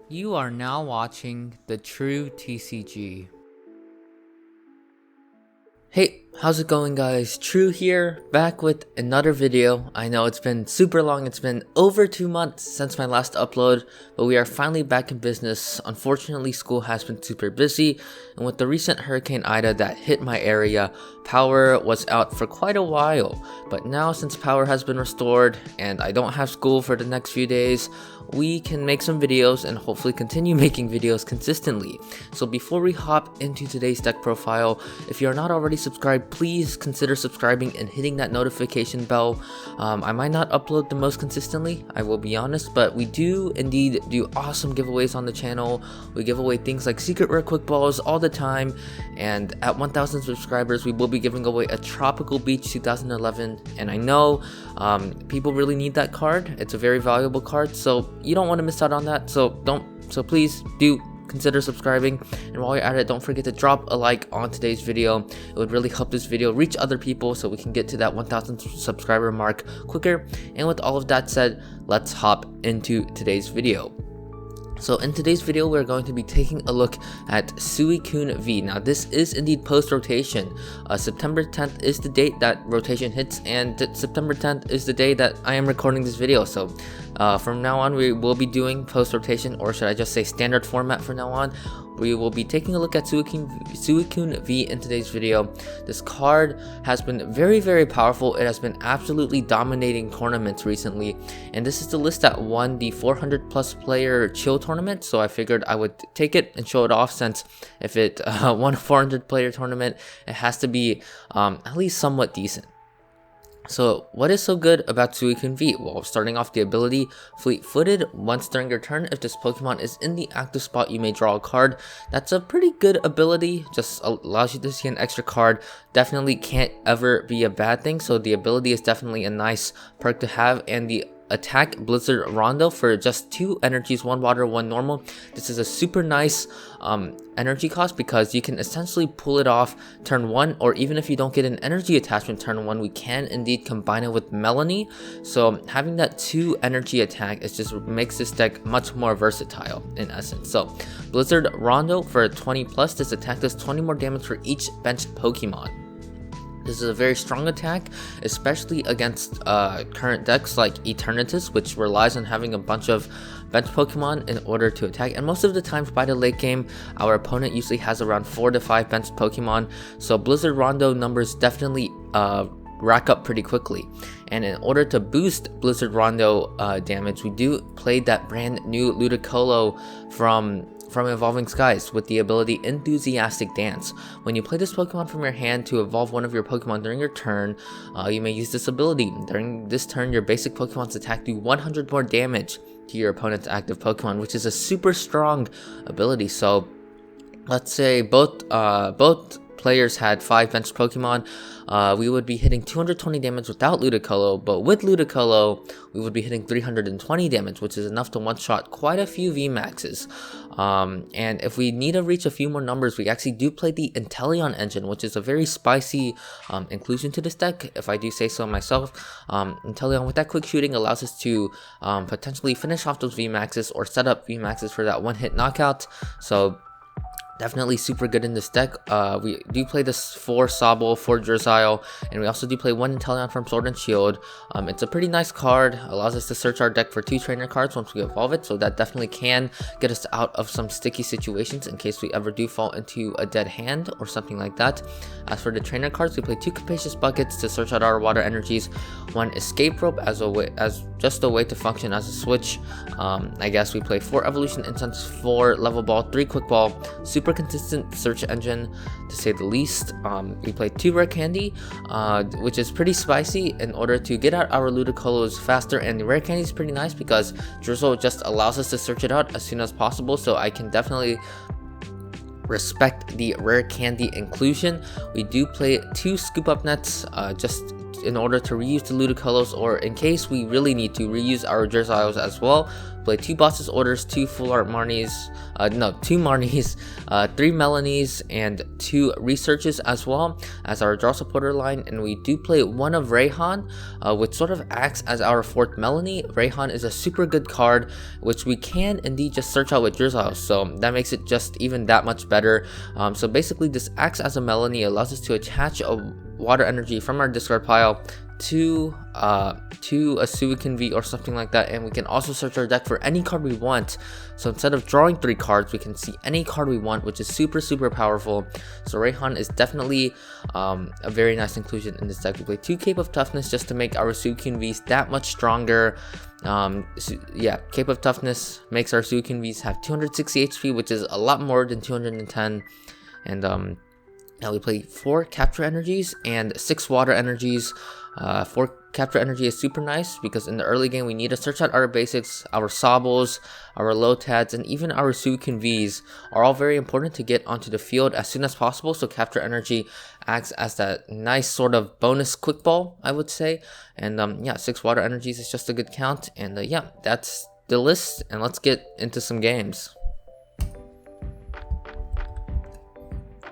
You are now watching the True TCG. Hey, how's it going guys? True here, back with another video. I know it's been super long, it's been over 2 months since my last upload, but we are finally back in business. Unfortunately, school has been super busy, and with the recent Hurricane Ida that hit my area, power was out for quite a while. But now since power has been restored, and I don't have school for the next few days, we can make some videos and hopefully continue making videos consistently. So before we hop into today's deck profile, if you are not already subscribed, please consider subscribing and hitting that notification bell. I might not upload the most consistently, I will be honest, but we do indeed do awesome giveaways on the channel. We give away things like secret rare quick balls all the time, and at 1,000 subscribers we will be giving away a Tropical Beach 2011, and I know people really need that card. It's a very valuable card, so you don't want to miss out on that. So please do consider subscribing, and while you're at it, don't forget to drop a like on today's video. It would really help this video reach other people so we can get to that 1,000 subscriber mark quicker. And with all of that said, let's hop into today's video. So in today's video, we're going to be taking a look at Suicune V. Now this is indeed post-rotation. September 10th is the date that rotation hits, and September 10th is the day that I am recording this video. So from now on, we will be doing post-rotation, or should I just say standard format from now on. We will be taking a look at Suicune V in today's video. This card has been very powerful. It has been absolutely dominating tournaments recently, and this is the list that won the 400 plus player chill tournament, so I figured I would take it and show it off, since if it won a 400 player tournament, it has to be at least somewhat decent. So what is so good about Suicune V? Well, starting off the ability, Fleet-footed. Once during your turn, if this Pokemon is in the active spot, you may draw a card. That's a pretty good ability, just allows you to see an extra card. Definitely can't ever be a bad thing, so the ability is definitely a nice perk to have. And the attack, Blizzard Rondo, for just 2 energies, 1 water, 1 normal. This is a super nice energy cost, because you can essentially pull it off turn 1, or even if you don't get an energy attachment turn 1, we can indeed combine it with Melony. So having that 2 energy attack is just makes this deck much more versatile in essence. So Blizzard Rondo for 20 plus, this attack does 20 more damage for each bench Pokemon. This is a very strong attack, especially against current decks like Eternatus, which relies on having a bunch of bench Pokemon in order to attack. And most of the times by the late game, our opponent usually has around 4 to 5 bench Pokemon. So Blizzard Rondo numbers definitely rack up pretty quickly. And in order to boost Blizzard Rondo damage, we do play that brand new Ludicolo from Evolving Skies with the ability Enthusiastic Dance. When you play this Pokemon from your hand to evolve one of your Pokemon during your turn, you may use this ability. During this turn, your basic Pokemon's attack do 100 more damage to your opponent's active Pokemon, which is a super strong ability. So let's say both players had 5 benched Pokemon, we would be hitting 220 damage without Ludicolo, but with Ludicolo, we would be hitting 320 damage, which is enough to one-shot quite a few VMAXs. And if we need to reach a few more numbers, we actually do play the Inteleon engine, which is a very spicy inclusion to this deck, if I do say so myself. Inteleon with that quick shooting allows us to potentially finish off those VMAXs or set up VMAXs for that one-hit knockout. So definitely super good in this deck. We do play this for Sobble, for Drizzile, and we also do play 1 Inteleon from Sword and Shield. It's a pretty nice card, allows us to search our deck for 2 trainer cards once we evolve it, so that definitely can get us out of some sticky situations in case we ever do fall into a dead hand or something like that. As for the trainer cards, we play 2 Capacious Buckets to search out our water energies, 1 Escape Rope as just a way to function as a switch. I guess we play 4 Evolution Incense, 4 Level Ball, 3 Quick Ball, super consistent search engine to say the least. We play 2 Rare Candy, which is pretty spicy in order to get out our Ludicolos faster, and the Rare Candy is pretty nice because Drizzle just allows us to search it out as soon as possible, so I can definitely respect the Rare Candy inclusion. We do play 2 Scoop Up Nets just in order to reuse the Ludicolos, or in case we really need to reuse our Drizziles as well. Play 2 Boss's Orders, 2 Full Art Marnies, 2 Marnies, 3 Melonies, and 2 Researches as well as our draw supporter line. And we do play 1 of Raihan, which sort of acts as our 4th Melony. Raihan is a super good card, which we can indeed just search out with Drizzile, so that makes it just even that much better. So basically this acts as a Melony, allows us to attach a Water Energy from our discard pile to a Suicune V or something like that, and we can also search our deck for any card we want. So instead of drawing 3 cards, we can see any card we want, which is super powerful. So Raihan is definitely a very nice inclusion in this deck. We play 2 Cape of Toughness just to make our Suicune Vs that much stronger. Yeah, Cape of Toughness makes our Suicune Vs have 260 HP, which is a lot more than 210. And now we play 4 Capture Energies and 6 Water Energies. 4 Capture Energy is super nice because in the early game we need to search out our basics. Our Sobbles, our Lotads, and even our Suicune Vs are all very important to get onto the field as soon as possible. So Capture Energy acts as that nice sort of bonus quick ball, I would say. And yeah, 6 Water Energies is just a good count. And yeah, that's the list, and let's get into some games.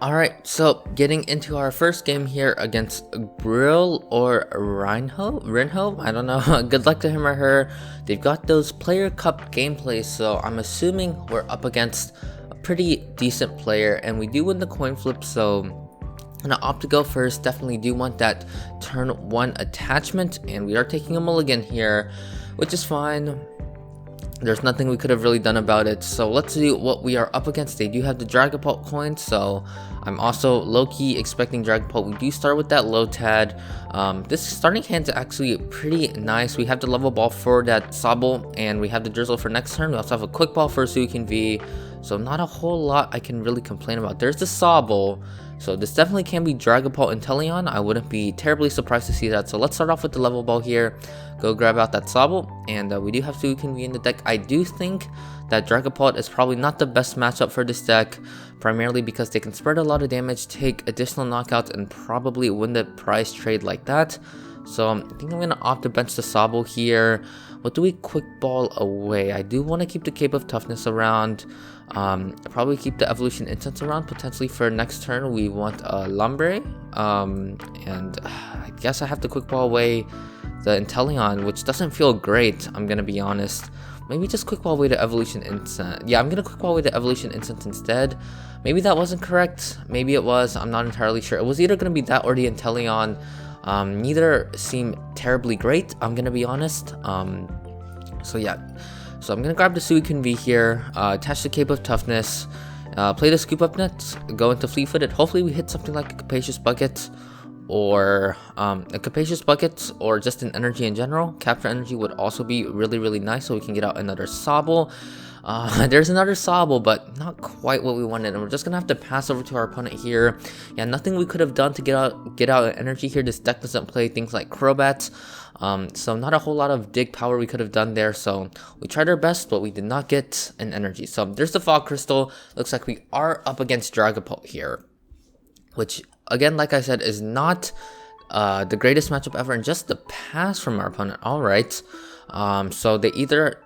Alright, so getting into our first game here against Brill or Rinho, I don't know. Good luck to him or her. They've got those player cup gameplays, so I'm assuming we're up against a pretty decent player, and we do win the coin flip, so I'm gonna opt to go first. Definitely do want that turn 1 attachment, and we are taking a mulligan here, which is fine. There's nothing we could have really done about it. So let's see what we are up against. They do have the Dragapult coin, so I'm also low-key expecting Dragapult. We do start with that Lotad. This starting hand is actually pretty nice. We have the Level Ball for that Sobble, and we have the Drizzle for next turn. We also have a Quick Ball for Suicune V, so not a whole lot I can really complain about. There's the Sobble, so this definitely can be Dragapult Inteleon. I wouldn't be terribly surprised to see that. So let's start off with the Level Ball here. Go grab out that Sobble, and we do have Suicune V in the deck. I do think that Dragapult is probably not the best matchup for this deck, primarily because they can spread a lot of damage, take additional knockouts, and probably win the prize trade like that. So I think I'm going to opt to bench the Sobble here. What do we quick ball away? I do want to keep the Cape of Toughness around. Probably keep the Evolution Incense around. Potentially for next turn we want a Lombre. And I guess I have to quick ball away the Inteleon, which doesn't feel great, I'm gonna be honest. Maybe just quick ball away the Evolution Incense. Yeah, I'm gonna quick ball away the Evolution Incense instead. Maybe that wasn't correct. Maybe it was. I'm not entirely sure. It was either gonna be that or the Inteleon. Neither seem terribly great, I'm gonna be honest. So yeah. So I'm gonna grab the Suicune V here, attach the Cape of Toughness, play the Scoop Up Net, go into Fleet-Footed. Hopefully we hit something like a Capacious Bucket, or a Capacious Bucket, or just an energy in general. Capture Energy would also be really nice, so we can get out another Sobble. There's another Sobble, but not quite what we wanted, and we're just gonna have to pass over to our opponent here. Yeah, nothing we could have done to get out energy here. This deck doesn't play things like Crobats, so not a whole lot of dig power we could have done there. So we tried our best, but we did not get an energy. So there's the Fog Crystal. Looks like we are up against Dragapult here, which again, like I said, is not the greatest matchup ever, and just the pass from our opponent. All right, so they either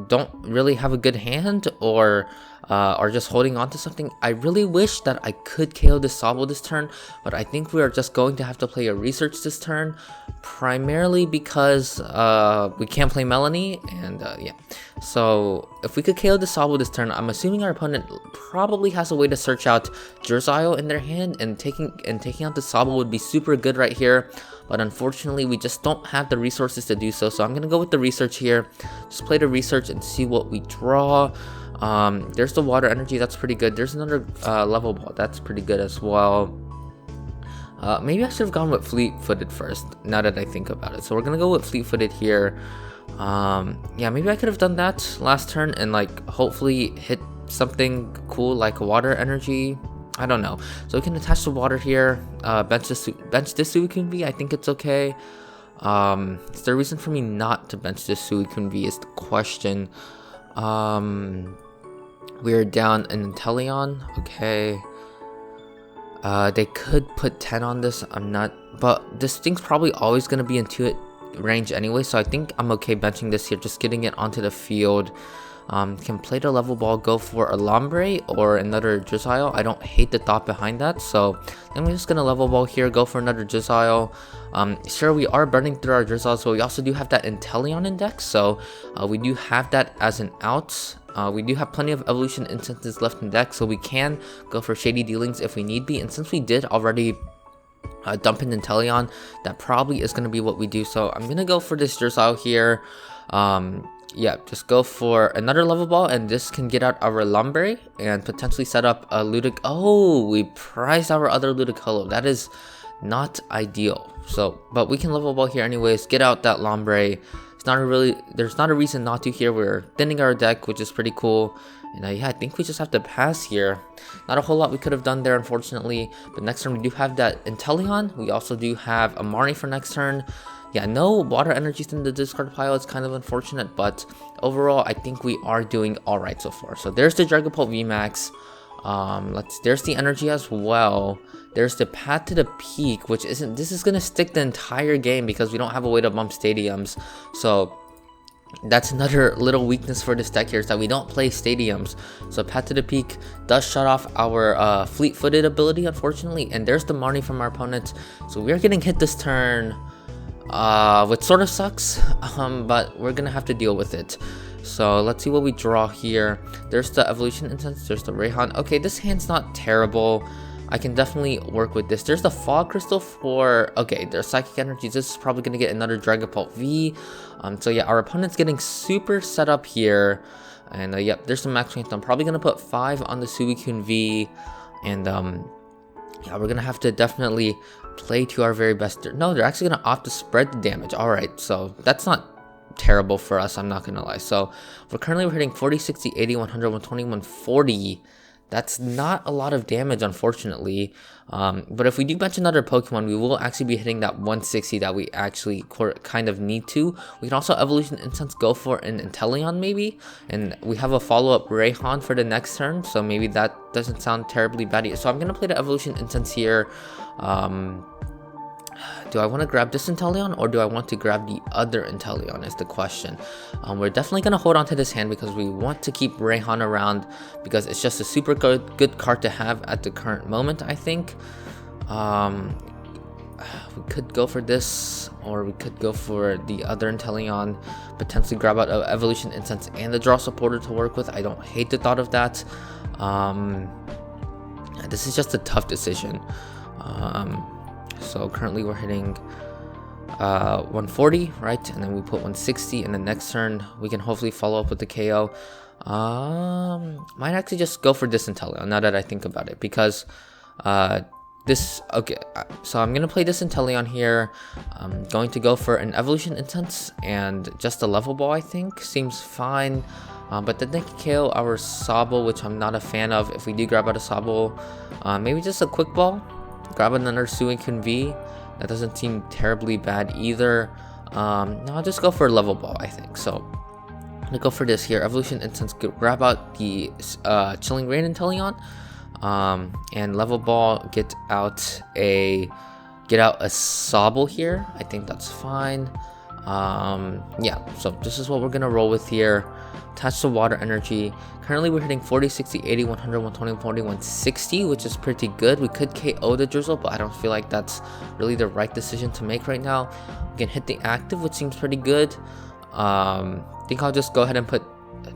don't really have a good hand, or are just holding on to something. I really wish that I could KO this Sobble this turn, but I think we are just going to have to play a Research this turn, primarily because we can't play Melony, and yeah. So if we could KO the Sobble this turn, I'm assuming our opponent probably has a way to search out Drizzile in their hand, and taking out the Sobble would be super good right here. But unfortunately, we just don't have the resources to do so. So I'm gonna go with the Research here. Just play the Research and see what we draw. There's the Water Energy, that's pretty good. There's another Level Ball, that's pretty good as well. Maybe I should have gone with Fleet-Footed first, now that I think about it. So we're gonna go with Fleet-Footed here. Yeah, maybe I could have done that last turn and like hopefully hit something cool like a Water Energy. I don't know. So we can attach the water here. Bench this Suicune V. I think it's okay. Is there a reason for me not to bench this Suicune V is the question. We're down an Inteleon. Okay. They could put 10 on this. I'm not. But this thing's probably always going to be range anyway, so I think I'm okay benching this here, just getting it onto the field. Can play the level ball, go for a Lombre or another Drizzile. I don't hate the thought behind that, so I'm just gonna level ball here, go for another Drizzile. Sure, we are burning through our Drizziles, but we also do have that Inteleon in deck, so we do have that as an out. We do have plenty of Evolution Incenses left in deck, so we can go for Shady Dealings if we need be, and since we did already dump in Inteleon, that probably is going to be what we do, so I'm going to go for this Drizzile here. Yeah, just go for another level ball, and this can get out our Lombre and potentially set up a Oh, we prized our other Ludicolo. That is not ideal. So, but we can level ball here anyways, get out that Lombre. There's not a reason not to here. We're thinning our deck, which is pretty cool. And yeah, I think we just have to pass here. Not a whole lot we could have done there, unfortunately. But next turn we do have that Inteleon. We also do have a Marnie for next turn. Yeah, no Water Energies in the discard pile. It's kind of unfortunate, but overall, I think we are doing all right so far. So there's the Dragapult VMAX. There's the energy as well. There's the Path to the Peak, which isn't. This is gonna stick the entire game because we don't have a way to bump stadiums. So that's another little weakness for this deck here, is that we don't play stadiums. So Path to the Peak does shut off our fleet-footed ability, unfortunately. And there's the Marnie from our opponent. So we are getting hit this turn. Which sort of sucks, but we're gonna have to deal with it. So let's see what we draw here. There's the Evolution Incense, there's the Raihan. Okay, this hand's not terrible. I can definitely work with this. There's the Fog Crystal for, okay, there's Psychic Energies. This is probably gonna get another Dragapult V. So yeah, our opponent's getting super set up here. And yep, there's the max strength. I'm probably gonna put 5 on the Suicune V. And yeah, we're gonna have to definitely play to our very best. No, they're actually gonna opt to spread the damage. All right, so that's not terrible for us, I'm not gonna lie. So we're hitting 40, 60, 80, 100, 120, 140. That's not a lot of damage, unfortunately. But if we do bench another Pokemon, we will actually be hitting that 160 that we actually kind of need to. We can also Evolution Incense, go for an Inteleon maybe. And we have a follow-up Raihan for the next turn, so maybe that doesn't sound terribly bad. So I'm going to play the Evolution Incense here. Do I want to grab this Inteleon or do I want to grab the other Inteleon is the question. We're definitely going to hold on to this hand because we want to keep Raihan around because it's just a super good card to have at the current moment, I think. We could go for this or we could go for the other Inteleon, potentially grab out Evolution Incense and the Draw Supporter to work with. I don't hate the thought of that. This is just a tough decision. So currently we're hitting 140, right? And then we put 160, and the next turn we can hopefully follow up with the KO. Might actually just go for this Inteleon now that I think about it, because okay, so I'm gonna play this Inteleon here. I'm going to go for an Evolution Incense and just a level ball, I think seems fine. But then they can KO our Sobble, which I'm not a fan of. If we do grab out a Sobble, maybe just a quick ball. Grab another Suicune V. That doesn't seem terribly bad either. No, I'll just go for a level ball, I think. So I'm gonna go for this here. Evolution Incense, grab out the Chilling Reign Inteleon. And level ball, get out a Sobble here. I think that's fine. Yeah, so this is what we're gonna roll with here. Attach the Water Energy. Currently we're hitting 40, 60, 80, 100, 120, 140, 160, which is pretty good. We could KO the Drizzle, but I don't feel like that's really the right decision to make right now. We can hit the active, which seems pretty good. I think I'll just go ahead and put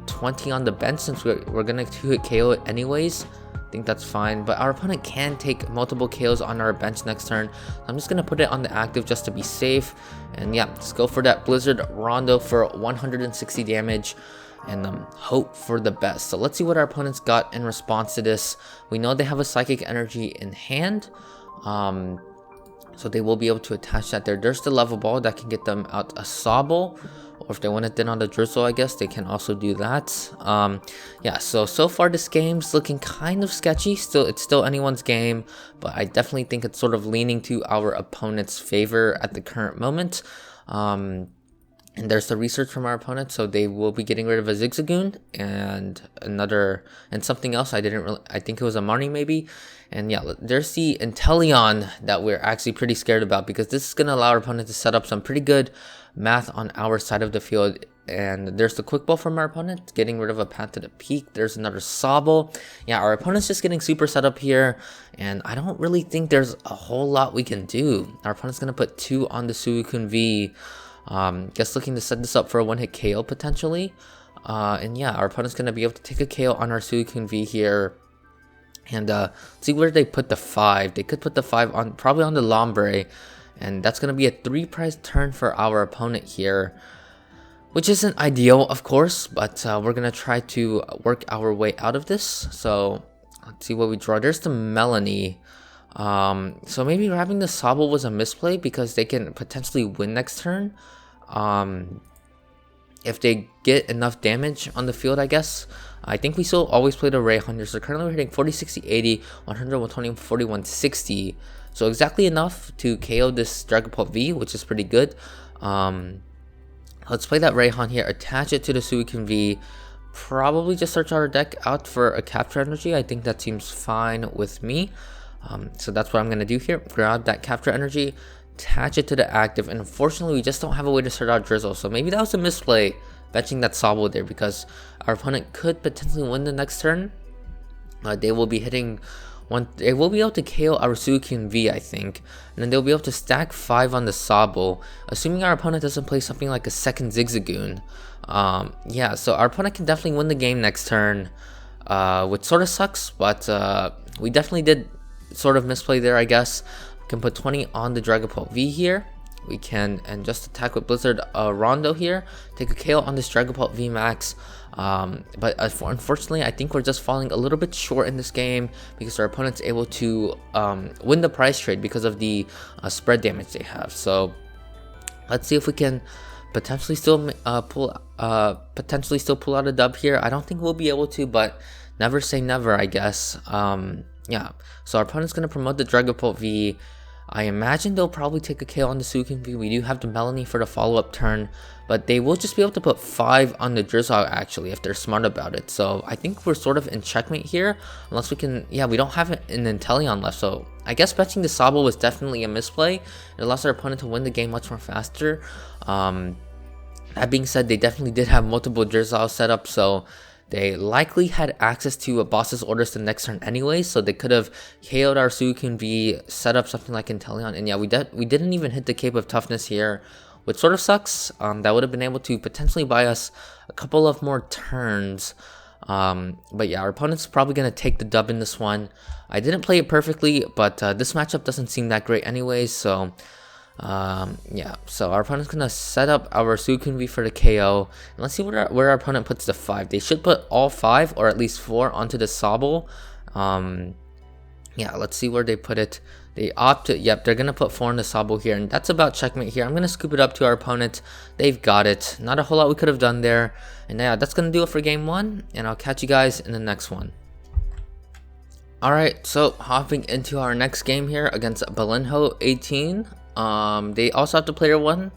20 on the bench since we're gonna hit KO it anyways. I think that's fine, but our opponent can take multiple KOs on our bench next turn. I'm just gonna put it on the active just to be safe. And yeah, let's go for that Blizzard Rondo for 160 damage. And hope for the best. So let's see what our opponents got in response to this. We know they have a Psychic Energy in hand, so they will be able to attach that there. There's the level ball that can get them out a Sobble, or if they want it then on the Drizzle, I guess they can also do that. Yeah, so far this game's looking kind of sketchy. It's still anyone's game, but I definitely think it's sort of leaning to our opponent's favor at the current moment. And there's the research from our opponent, so they will be getting rid of a Zigzagoon and something else. I think it was a Marnie maybe. And yeah, there's the Inteleon that we're actually pretty scared about, because this is going to allow our opponent to set up some pretty good math on our side of the field. And there's the quick ball from our opponent, getting rid of a path to the peak. There's another Sobble. Yeah, our opponent's just getting super set up here, and I don't really think there's a whole lot we can do. Our opponent's gonna put 2 on the Suicune V. Guess looking to set this up for a one-hit KO potentially. And yeah, our opponent's gonna be able to take a KO on our Suicune V here. And see where they put the 5. They could put the 5 on, probably on the Lombre, and that's gonna be a 3-prize turn for our opponent here, which isn't ideal, of course, but we're gonna try to work our way out of this. So let's see what we draw. There's the Melony. So maybe grabbing the Sobble was a misplay because they can potentially win next turn. If they get enough damage on the field, I guess. I think we still always play the Raihan here. So currently we're hitting 40, 60, 80, 100, 120, 41, 60. So exactly enough to KO this Dragapult V, which is pretty good. Let's play that Raihan here, attach it to the Suicune V. Probably just search our deck out for a Capture Energy. I think that seems fine with me. So that's what I'm going to do here. Grab that Capture Energy, attach it to the active, and unfortunately we just don't have a way to start out Drizzile. So maybe that was a misplay, fetching that Sobble there, because our opponent could potentially win the next turn. They will be hitting one. They will be able to KO our Suicune V, I think, and then they'll be able to stack 5 on the Sobble, assuming our opponent doesn't play something like a second Zigzagoon. Yeah, so our opponent can definitely win the game next turn, which sort of sucks, but we definitely did sort of misplay there, I guess. We can put 20 on the Dragapult V here. We can and just attack with Blizzard Rondo here, take a KO on this Dragapult VMAX. But unfortunately, I think we're just falling a little bit short in this game because our opponent's able to win the prize trade because of the spread damage they have. So let's see if we can potentially still pull out a dub here. I don't think we'll be able to, but never say never, I guess. Yeah, so our opponent's gonna promote the Dragapult V. I imagine they'll probably take a KO on the Suicune V. We do have the Melony for the follow-up turn, but they will just be able to put 5 on the Drizzile actually if they're smart about it. So I think we're sort of in checkmate here, unless we can. Yeah, we don't have an Inteleon left, so I guess fetching the Sobble was definitely a misplay. It allows our opponent to win the game much more faster. That being said, they definitely did have multiple Drizzile set up, so they likely had access to a boss's orders the next turn anyway, so they could have KO'd our Suicune V, set up something like Inteleon, and yeah, we didn't even hit the Cape of Toughness here, which sort of sucks. That would have been able to potentially buy us a couple of more turns. But yeah, our opponent's probably going to take the dub in this one. I didn't play it perfectly, but this matchup doesn't seem that great anyways, so yeah, so our opponent's gonna set up our Suicune V for the KO, and let's see where our opponent puts the 5. They should put all 5 or at least 4 onto the Sobble. Yeah, let's see where they put it. They opt to, yep, they're gonna put 4 on the Sobble here, and that's about checkmate here. I'm gonna scoop it up to our opponent. They've got it. Not a whole lot we could have done there, and yeah, that's gonna do it for game 1, and I'll catch you guys in the next one. Alright, so hopping into our next game here against Balenho 18. They also have the player 1.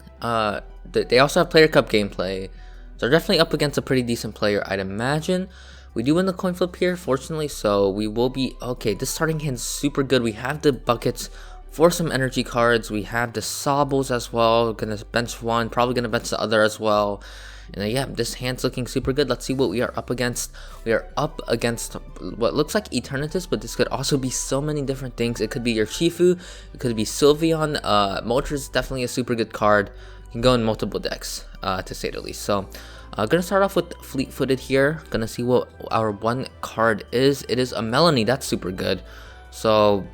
They also have player cup gameplay, so they're definitely up against a pretty decent player, I'd imagine. We do win the coin flip here, fortunately, so we will be okay. This starting hand's super good. We have the buckets for some energy cards. We have the Sobbles as well. Gonna bench one, probably gonna bench the other as well. And yeah, this hand's looking super good. Let's see what we are up against. We are up against what looks like Eternatus, but this could also be so many different things. It could be your Shifu, it could be Sylveon. Moltres is definitely a super good card. You can go in multiple decks, to say the least. So, gonna start off with Fleet-Footed here. Gonna see what our one card is. It is a Melony. That's super good. So,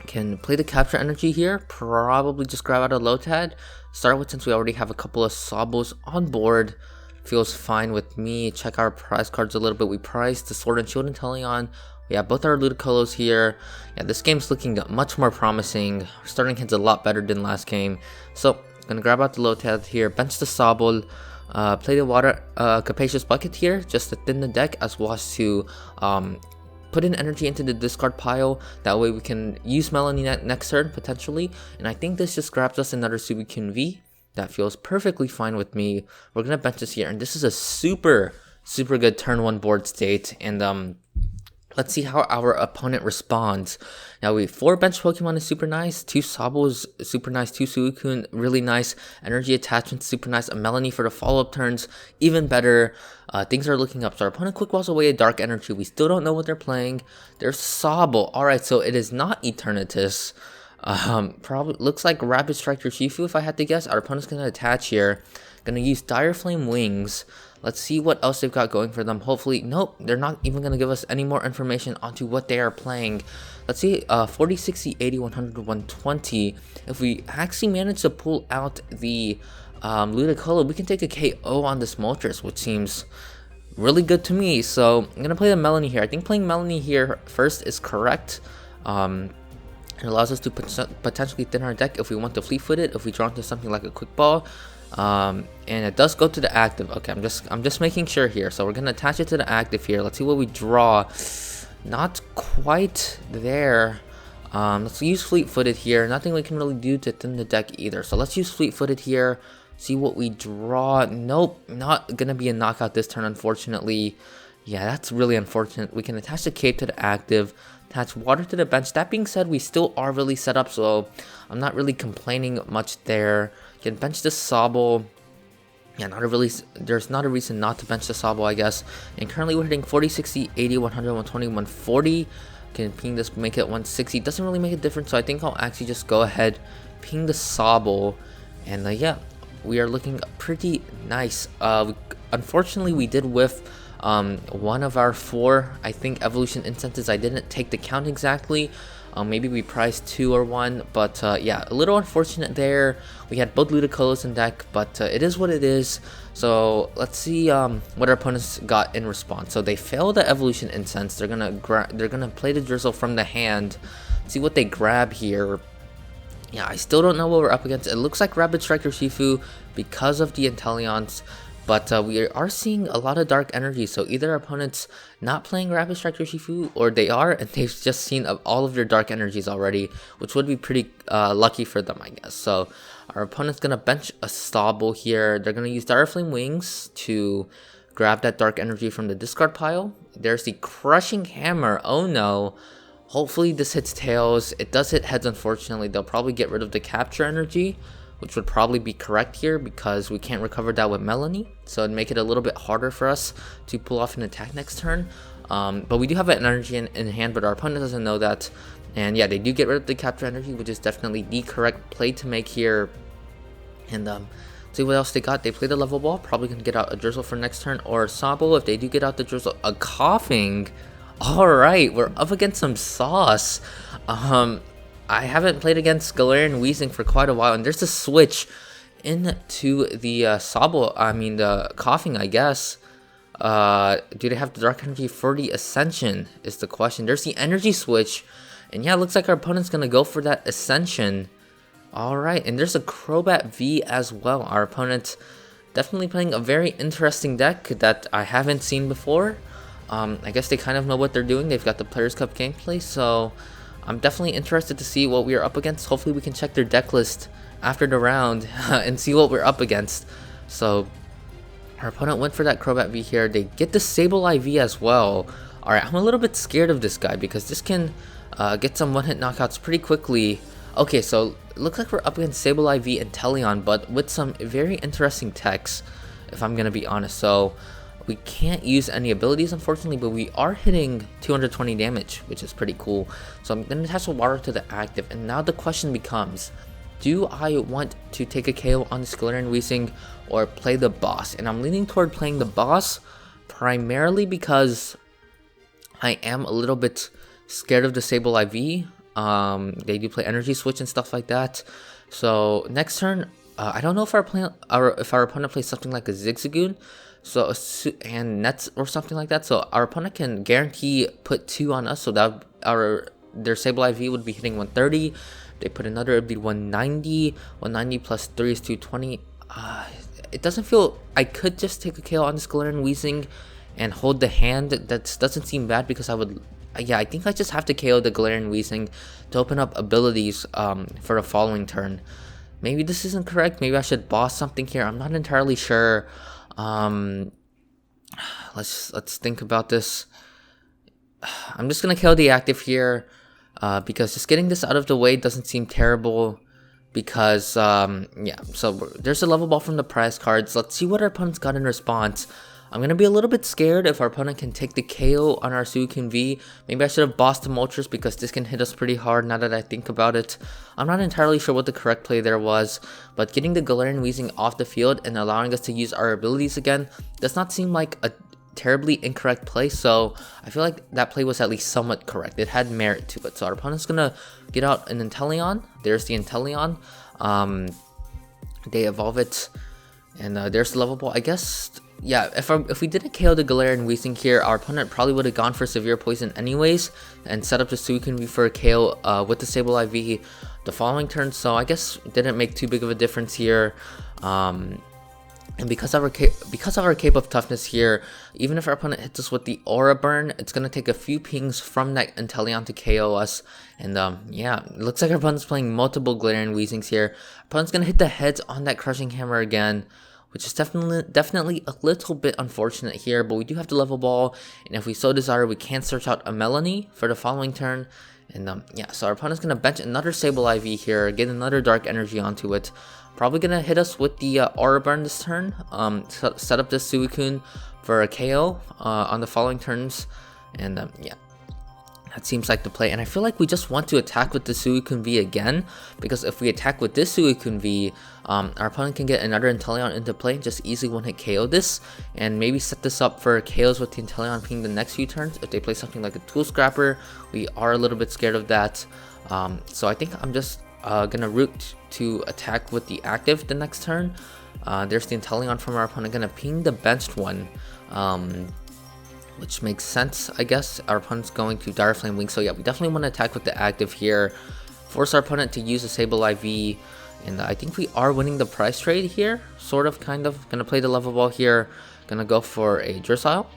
can play the Capture Energy here. Probably just grab out a Lotad. Start with, since we already have a couple of Sobbles on board. Feels fine with me. Check our prize cards a little bit. We prized the Sword and Shield Inteleon. We have both our Ludicolos here. Yeah, this game's looking much more promising. Starting hand's a lot better than last game. So, gonna grab out the Lotad here. Bench the Sobble. Play the Water Capacious Bucket here, just to thin the deck, as well as to put in energy into the discard pile. That way we can use Melony next turn, potentially. And I think this just grabs us another Suicune V. That feels perfectly fine with me. We're going to bench this here. And this is a super, super good turn 1 board state. And Let's see how our opponent responds. Now we have 4 bench Pokemon is super nice, 2 Sobbles super nice, 2 Suicune really nice, energy attachments super nice, a Melony for the follow-up turns even better. Things are looking up. So our opponent quick balls away a Dark Energy. We still don't know what they're playing. There's Sobble. Alright, so it is not Eternatus. Probably looks like Rapid Strike or Shifu if I had to guess. Our opponent's gonna attach here. Gonna use Dire Flame Wings. Let's see what else they've got going for them. Hopefully, nope, they're not even going to give us any more information onto what they are playing. Let's see, 40, 60, 80, 100, 120. If we actually manage to pull out the Ludicolo, we can take a KO on this Moltres, which seems really good to me. So I'm going to play the Melony here. I think playing Melony here first is correct. It allows us to potentially thin our deck if we want to fleet-foot it, if we draw into something like a Quick Ball. And it does go to the active. Okay, I'm just making sure here. So we're gonna attach it to the active here. Let's see what we draw. Not quite there. Let's use fleet-footed here. Nothing we can really do to thin the deck either. So let's use fleet-footed here. See what we draw. Nope, not gonna be a knockout this turn, unfortunately. Yeah, that's really unfortunate. We can attach the Cape to the active, attach Water to the bench. That being said, we still are really set up, so I'm not really complaining much there. Can bench the Sobble. Yeah, there's not a reason not to bench the Sobble, I guess. And currently we're hitting 40, 60, 80, 100, 120, 140. Can ping this, make it 160. Doesn't really make a difference, so I think I'll actually just go ahead, ping the Sobble. And yeah, we are looking pretty nice. Unfortunately, we did whiff one of our 4, I think, Evolution Incenses. I didn't take the count exactly. Maybe we priced 2 or 1, but yeah, a little unfortunate there. We had both Ludicolos in deck, but it is what it is. So let's see what our opponents got in response. So they failed the Evolution Incense. They're gonna play the Drizzle from the hand. See what they grab here. Yeah, I still don't know what we're up against. It looks like Rapid Strike or Shifu because of the Inteleons. But we are seeing a lot of Dark Energy, so either our opponent's not playing Rapid Strike or Shifu, or they are, and they've just seen all of their Dark Energies already, which would be pretty lucky for them, I guess. So our opponent's going to bench a Sobble here. They're going to use Dire Flame Wings to grab that Dark Energy from the discard pile. There's the Crushing Hammer. Oh no. Hopefully this hits tails. It does hit heads, unfortunately. They'll probably get rid of the Capture Energy, which would probably be correct here because we can't recover that with Melony. So it'd make it a little bit harder for us to pull off an attack next turn. But we do have an energy in hand, but our opponent doesn't know that. And yeah, they do get rid of the Capture Energy, which is definitely the correct play to make here. And see what else they got. They play the Level Ball, probably going to get out a Drizzle for next turn, or a Sobble if they do get out the Drizzle. A Coughing. Alright, we're up against some sauce. I haven't played against Galarian Weezing for quite a while, and there's a switch into the Sobble, the Coughing, I guess. Do they have the Dark Energy for the Ascension is the question. There's the energy switch, and yeah, it looks like our opponent's gonna go for that Ascension. Alright, and there's a Crobat V as well. Our opponent definitely playing a very interesting deck that I haven't seen before. I guess they kind of know what they're doing. They've got the Players Cup gameplay, so I'm definitely interested to see what we are up against. Hopefully we can check their deck list after the round and see what we're up against. So our opponent went for that Crobat V here. They get the Sableye V as well. Alright, I'm a little bit scared of this guy because this can get some one-hit knockouts pretty quickly. Okay, so it looks like we're up against Sableye V and Inteleon, but with some very interesting techs, if I'm going to be honest. So we can't use any abilities, unfortunately, but we are hitting 220 damage, which is pretty cool. So I'm going to attach the Water to the active, and now the question becomes, do I want to take a KO on the Galarian Weezing or play the boss? And I'm leaning toward playing the boss, primarily because I am a little bit scared of the Sableye V. They do play Energy Switch and stuff like that. So next turn, I don't know if our opponent plays something like a Zigzagoon, and Nets or something like that. So our opponent can guarantee put 2 on us, so that their Sableye V would be hitting 130. They put another, it would be 190. 190 plus 3 is 220. It doesn't feel, I could just take a KO on this Galarian Weezing and hold the hand. That doesn't seem bad because I think I just have to KO the Galarian Weezing to open up abilities for the following turn. Maybe this isn't correct. Maybe I should boss something here. I'm not entirely sure. Let's think about this. I'm just gonna kill the active here, because just getting this out of the way doesn't seem terrible. Because yeah, so there's a level ball from the prize cards. Let's see what our opponent's got in response. I'm gonna be a little bit scared if our opponent can take the KO on our Suicune V. Maybe I should have bossed the Moltres because this can hit us pretty hard now that I think about it. I'm not entirely sure what the correct play there was, but getting the Galarian Weezing off the field and allowing us to use our abilities again does not seem like a terribly incorrect play, so I feel like that play was at least somewhat correct. It had merit to it. So our opponent's gonna get out an Inteleon. There's the Inteleon. They evolve it, and there's the level ball. I guess, yeah, if we didn't KO the Galarian Weezing here, our opponent probably would have gone for Severe Poison anyways and set up the Suicune V for a KO with the Sableye V the following turn. So I guess it didn't make too big of a difference here. And because of our Cape of Toughness here, even if our opponent hits us with the Aura Burn, it's going to take a few pings from that Inteleon to KO us. And yeah, it looks like our opponent's playing multiple Galarian Weezings here. Our opponent's going to hit the heads on that Crushing Hammer again, which is definitely a little bit unfortunate here. But we do have the level ball, and if we so desire, we can search out a Melony for the following turn. And yeah, so our opponent's going to bench another Sableye V here, get another Dark Energy onto it. Probably gonna hit us with the Aura Burn this turn. Set up this Suicune for a KO on the following turns, and yeah, that seems like the play. And I feel like we just want to attack with the Suicune V again, because if we attack with this Suicune V, our opponent can get another Inteleon into play and just easily one-hit KO this, and maybe set this up for KOs with the Inteleon ping the next few turns. If they play something like a Tool Scrapper, we are a little bit scared of that. So I think I'm just gonna root to attack with the active the next turn. There's the Inteleon from our opponent, gonna ping the benched one, which makes sense, I guess. Our opponent's going to Dire Flame Wing, so yeah, we definitely want to attack with the active here, force our opponent to use a Sableye V, and I think we are winning the prize trade here, sort of, kind of. Gonna play the level ball here, gonna go for a Drizzile.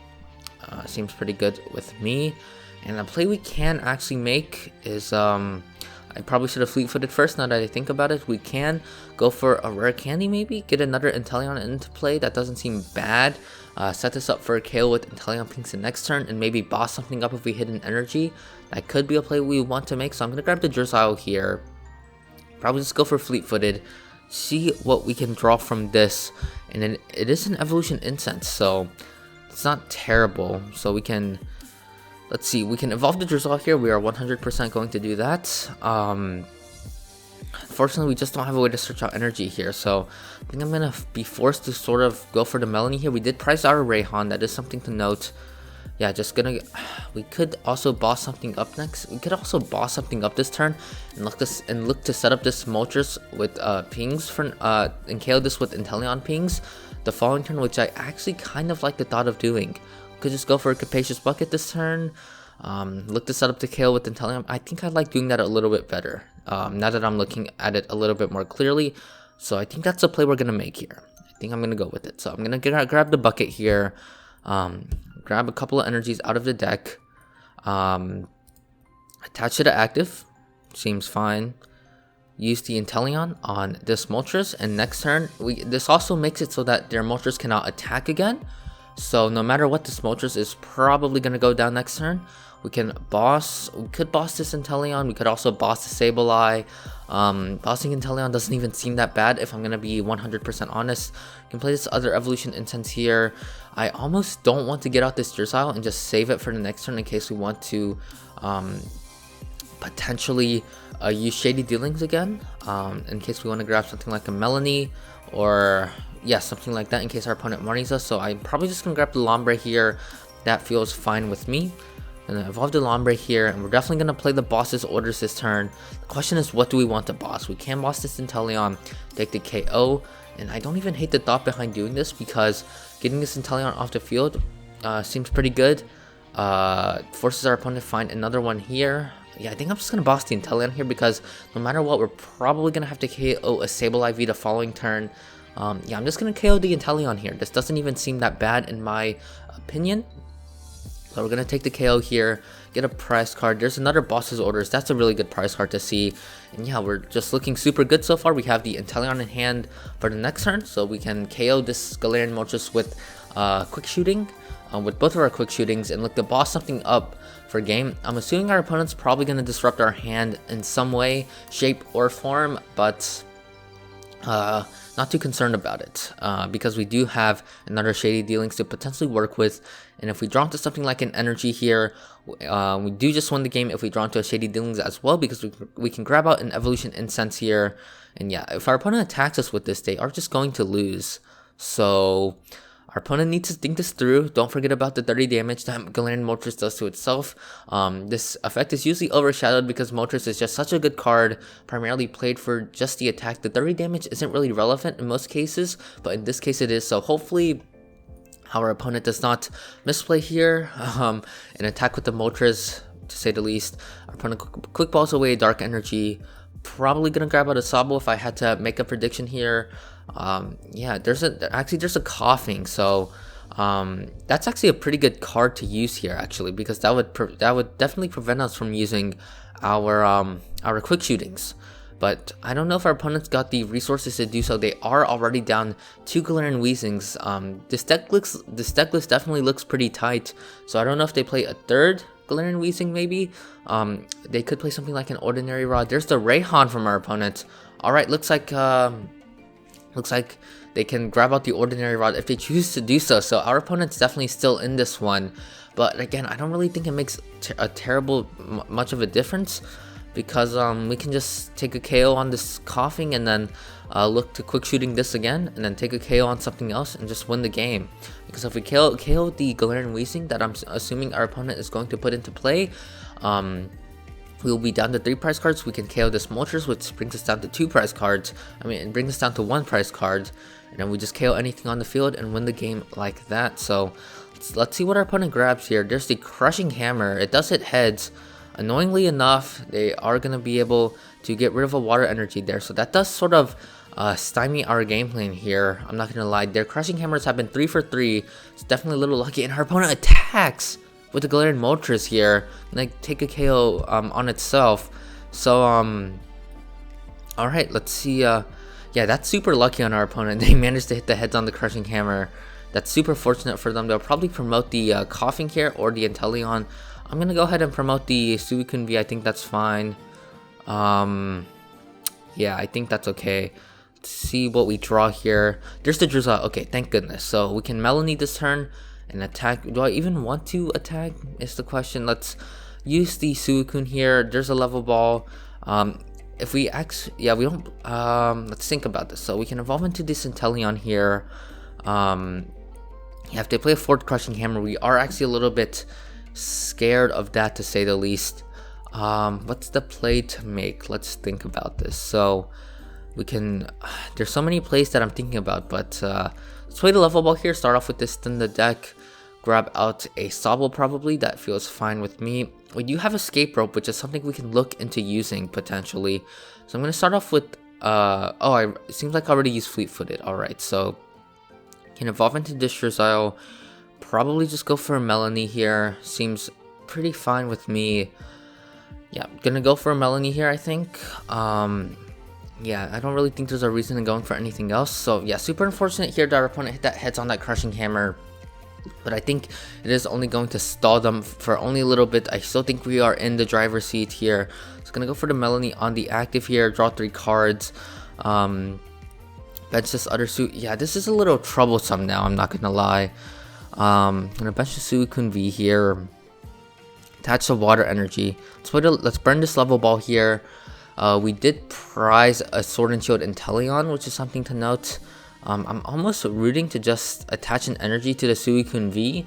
Seems pretty good with me, and the play we can actually make is I probably should have fleet-footed first now that I think about it. We can go for a Rare Candy maybe, get another Inteleon into play. That doesn't seem bad. Set this up for a KO with Inteleon Pinks the next turn, and maybe boss something up if we hit an energy. That could be a play we want to make, so I'm going to grab the Drizzile here. Probably just go for fleet-footed, see what we can draw from this. And then it is an Evolution Incense, so it's not terrible. So we can... Let's see, we can evolve the Drizzile here. We are 100% going to do that. Unfortunately, we just don't have a way to search out energy here. So I think I'm going to be forced to sort of go for the Melony here. We did price our Raihan. That is something to note. Yeah, just gonna... We could also boss something up next. We could also boss something up this turn and look to set up this Moltres with pings for and KO this with Inteleon pings the following turn, which I actually kind of like the thought of doing. Could just go for a Capacious Bucket this turn. Look to set up the KO with Inteleon. I think I like doing that a little bit better. Now that I'm looking at it a little bit more clearly. So I think that's the play we're going to make here. I think I'm going to go with it. So I'm going to grab the bucket here. Grab a couple of energies out of the deck. Attach it to active. Seems fine. Use the Inteleon on this Moltres. And next turn, this also makes it so that their Moltres cannot attack again. So no matter what, this Moltres is probably going to go down next turn. We could boss this Inteleon. We could also boss the Sableye. Bossing Inteleon doesn't even seem that bad if I'm going to be 100% honest. You can play this other Evolution Incense here. I almost don't want to get out this Drizzile and just save it for the next turn in case we want to potentially use Shady Dealings again. In case we want to grab something like a Melony or... yeah, something like that in case our opponent Marnies us. So I'm probably just going to grab the Lombre here. That feels fine with me. And then evolve the Lombre here. And we're definitely going to play the boss's orders this turn. The question is, what do we want to boss? We can boss this Inteleon, take the KO. And I don't even hate the thought behind doing this because getting this Inteleon off the field seems pretty good. Forces our opponent to find another one here. Yeah, I think I'm just going to boss the Inteleon here because no matter what, we're probably going to have to KO a Sableye V the following turn. Yeah, I'm just going to KO the Inteleon here. This doesn't even seem that bad in my opinion. So we're going to take the KO here, get a prize card. There's another boss's orders. That's a really good prize card to see. And yeah, we're just looking super good so far. We have the Inteleon in hand for the next turn. So we can KO this Galarian Moltres with quick shooting. with both of our quick shootings and look to boss something up for game. I'm assuming our opponent's probably going to disrupt our hand in some way, shape, or form, but not too concerned about it, because we do have another Shady Dealings to potentially work with, and if we draw into something like an energy here, we do just win the game if we draw into a Shady Dealings as well, because we can grab out an Evolution Incense here, and yeah, if our opponent attacks us with this, they are just going to lose. So our opponent needs to think this through. Don't forget about the 30 damage that Galarian Moltres does to itself. This effect is usually overshadowed because Moltres is just such a good card, primarily played for just the attack. The 30 damage isn't really relevant in most cases, but in this case it is. So hopefully our opponent does not misplay here and attack with the Moltres, to say the least. Our opponent quick balls away Dark Energy. Probably gonna grab out a Sobble if I had to make a prediction here. Yeah, there's a coughing, so that's actually a pretty good card to use here, actually, because that would definitely prevent us from using our quick shootings. But I don't know if our opponents got the resources to do so. They are already down 2 Galarian Weezings. This deck list definitely looks pretty tight, so I don't know if they play a third Galarian Weezing maybe. They could play something like an Ordinary Rod. There's the Raihan from our opponent. Alright, looks like they can grab out the Ordinary Rod if they choose to do so. So our opponent's definitely still in this one. But again, I don't really think it makes a terrible much of a difference, because we can just take a KO on this coughing and then look to quick shooting this again, and then take a KO on something else and just win the game. Because if we KO the Galarian Weezing that I'm assuming our opponent is going to put into play, we will be down to 3 prize cards. We can KO this Moltres, which brings us down to 2 prize cards. It brings us down to 1 prize card, and then we just KO anything on the field and win the game like that. So let's see what our opponent grabs here. There's the Crushing Hammer. It does hit heads. Annoyingly enough, they are going to be able to get rid of a Water Energy there, so that does sort of stymie our game plan here. I'm not going to lie, their Crushing Hammers have been 3 for 3. It's definitely a little lucky, and our opponent attacks with the Galarian Moltres here, like take a KO on itself. So alright, let's see. Yeah, that's super lucky on our opponent. They managed to hit the heads on the Crushing Hammer. That's super fortunate for them. They'll probably promote the coughing here or the Inteleon. I'm gonna go ahead and promote the Suicune V. I think that's fine. Yeah, I think that's okay. Let's see what we draw here. There's the Drizzile. Okay, thank goodness. So we can Melony this turn and attack. Do I even want to attack is the question. Let's use the Suicune here. There's a Level Ball. If we yeah, we don't, let's think about this. So we can evolve into this Inteleon here. Yeah, if they play a 4th Crushing Hammer, we are actually a little bit scared of that, to say the least. What's the play to make? Let's think about this. So we can, there's so many plays that I'm thinking about, but let's play the Level Ball here. Start off with this in the deck. Grab out a Sobble probably. That feels fine with me. We do have Escape Rope, which is something we can look into using potentially. So I'm going to start off with, it seems like I already used Fleet-Footed. Alright, so can evolve into this Drizzile. Probably just go for a Melony here. Seems pretty fine with me. Yeah, gonna go for a Melony here, I think. Yeah, I don't really think there's a reason in going for anything else. So yeah, super unfortunate here that our opponent hit that heads on that Crushing Hammer. But I think it is only going to stall them for only a little bit. I still think we are in the driver's seat here. So gonna go for the Melony on the active here. Draw 3 cards. Bench this other suit. Yeah, this is a little troublesome now, I'm not gonna lie. Gonna bench the Suicune V here. Attach the Water Energy. Let's burn this Level Ball here. We did prize a Sword and Shield Inteleon, which is something to note. I'm almost rooting to just attach an energy to the Suicune V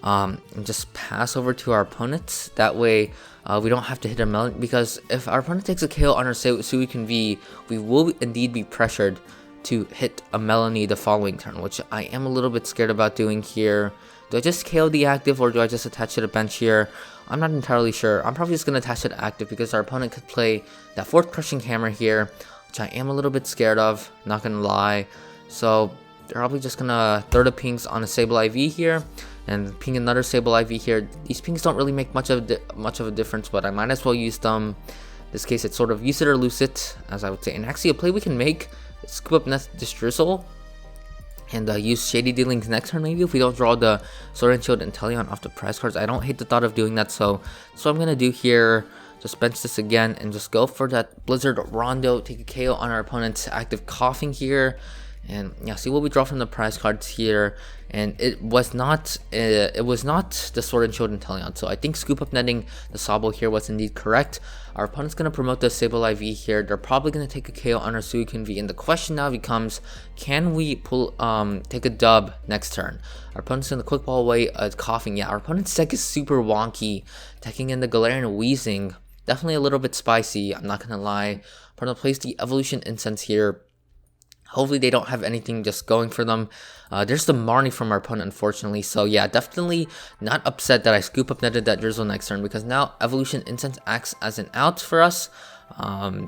and just pass over to our opponents. That way we don't have to hit a Melony, because if our opponent takes a KO on our Suicune V, we will indeed be pressured to hit a Melony the following turn, which I am a little bit scared about doing here. Do I just KO the active, or do I just attach to the bench here? I'm not entirely sure. I'm probably just going to attach to the active, because our opponent could play that 4th Crushing Hammer here, which I am a little bit scared of, not going to lie. So they're probably just going to throw the pings on a Sableye V here, and ping another Sableye V here. These pings don't really make much of a difference, but I might as well use them. In this case, it's sort of use it or lose it, as I would say. And actually, a play we can make, Scoop Up Net Drizzile. and use Shady Dealings next turn maybe if we don't draw the Sword and Shield Inteleon off the prize cards. I don't hate the thought of doing that, so that's what I'm gonna do here. Just bench this again and just go for that Blizzard Rondo, take a KO on our opponent's active Coughing here, and yeah, see what we draw from the prize cards here. And it was not the Sword and Shield Inteleon, so I think Scoop Up Netting the Sobble here was indeed correct. Our opponent's going to promote the Sableye V here. They're probably going to take a KO on our Suicune V, and the question now becomes, can we take a dub next turn? Our opponent's going to quick ball away Coughing. Yeah, our opponent's deck is super wonky, taking in the Galarian Wheezing. Definitely a little bit spicy, I'm not going to lie. Opponent plays the Evolution Incense here. Hopefully they don't have anything just going for them. There's the Marnie from our opponent, unfortunately. So yeah, definitely not upset that I Scoop Up Netted that Drizzile next turn, because now Evolution Incense acts as an out for us.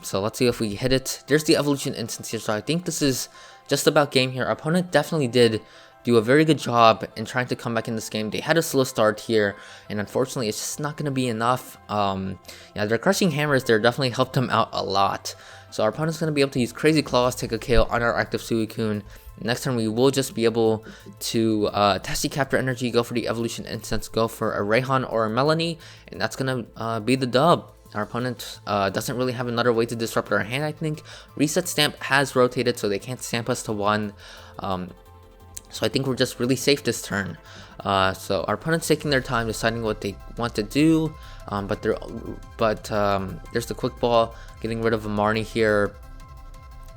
So let's see if we hit it. There's the Evolution Incense here, so I think this is just about game here. Our opponent definitely did do a very good job in trying to come back in this game. They had a slow start here, and unfortunately it's just not going to be enough. Yeah, their Crushing Hammers there definitely helped them out a lot. So our opponent's going to be able to use Crazy Claws, take a KO on our active Suicune. Next turn we will just be able to test the Capture Energy, go for the Evolution Incense, go for a Raihan or a Melony, and that's going to be the dub. Our opponent doesn't really have another way to disrupt our hand, I think. Reset Stamp has rotated, so they can't stamp us to 1. So I think we're just really safe this turn. So our opponent's taking their time deciding what they want to do, but there's the quick ball, getting rid of a Marnie here.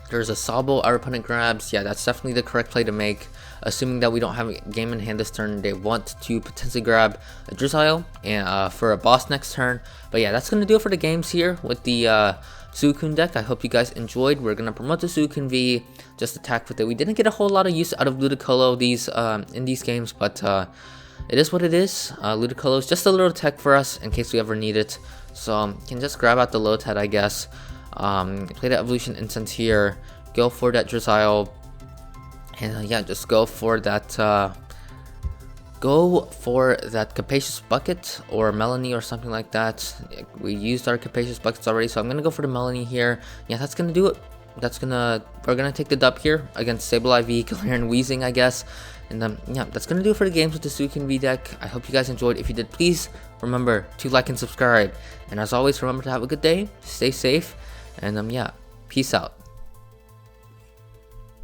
There's a Sobble our opponent grabs. Yeah, that's definitely the correct play to make, assuming that we don't have a game in hand this turn. They want to potentially grab a Drizzile and for a boss next turn. But yeah, that's gonna do it for the games here with the Suicune deck. I hope you guys enjoyed. We're gonna promote the Suicune V, just attack with it. We didn't get a whole lot of use out of Ludicolo in these games, but it is what it is. Ludicolo is just a little tech for us in case we ever need it. So can just grab out the Lotad, I guess. Play the Evolution Incense here. Go for that Drizzile, and yeah, just go for that. Capacious Bucket or Melony or something like that. We used our Capacious Buckets already, so I'm gonna go for the Melony here. Yeah, that's gonna do it. We're gonna take the dub here against Sableye V, Galarian Wheezing, I guess. And yeah, that's gonna do it for the games with the Suicune V deck. I hope you guys enjoyed. If you did, please remember to like and subscribe. And as always, remember to have a good day, stay safe, and yeah, peace out.